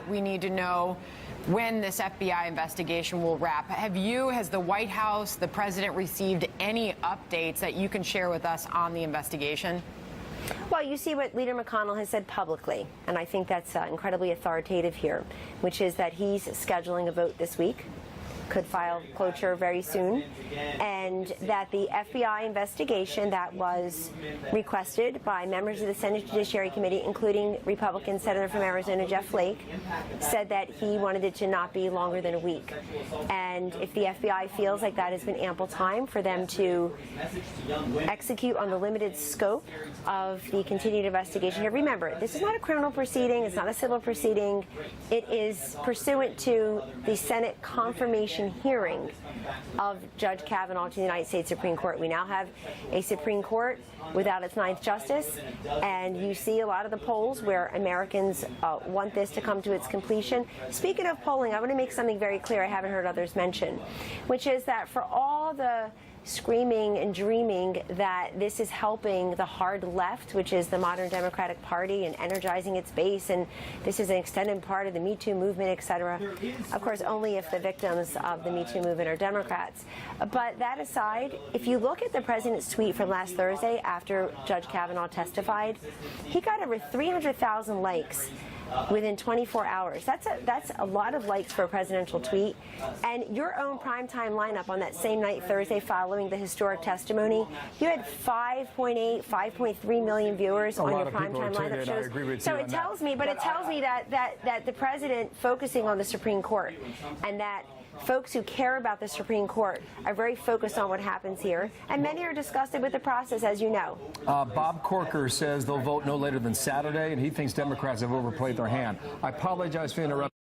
We need to know when this FBI investigation will wrap. Has the White House, the president, received any updates that you can share with us on the investigation? Well, you see what Leader McConnell has said publicly, and I think that's incredibly authoritative here, which is that he's scheduling a vote this week, could file cloture very soon, and that the FBI investigation that was requested by members of the Senate Judiciary Committee, including Republican Senator from Arizona Jeff Flake, said that he wanted it to not be longer than a week. And if the FBI feels like that has been ample time for them to execute on the limited scope of the continued investigation. Here, remember, this is not a criminal proceeding, it's not a civil proceeding. It is pursuant to the Senate confirmation hearing of Judge Kavanaugh to the United States Supreme Court. We now have a Supreme Court without its ninth justice, and you see a lot of the polls where Americans want this to come to its completion. Speaking of polling, I want to make something very clear I haven't heard others mention, which is that for all the screaming and dreaming that this is helping the hard left, which is the modern Democratic Party, and energizing its base, and this is an extended part of the Me Too movement, etc. Of course, only if the victims of the Me Too movement are Democrats. But that aside, if you look at the president's tweet from last Thursday after Judge Kavanaugh testified, he got over 300,000 likes within 24 hours. That's a lot of likes for a presidential tweet. And your own primetime lineup on that same night, Thursday, following the historic testimony, you had 5.8, 5.3 million viewers on your primetime lineup shows. So it tells me, that the president focusing on the Supreme Court, and that folks who care about the Supreme Court are very focused on what happens here, and many are disgusted with the process, as you know. Bob Corker says they'll vote no later than Saturday, and he thinks Democrats have overplayed their hand. I apologize for interrupting.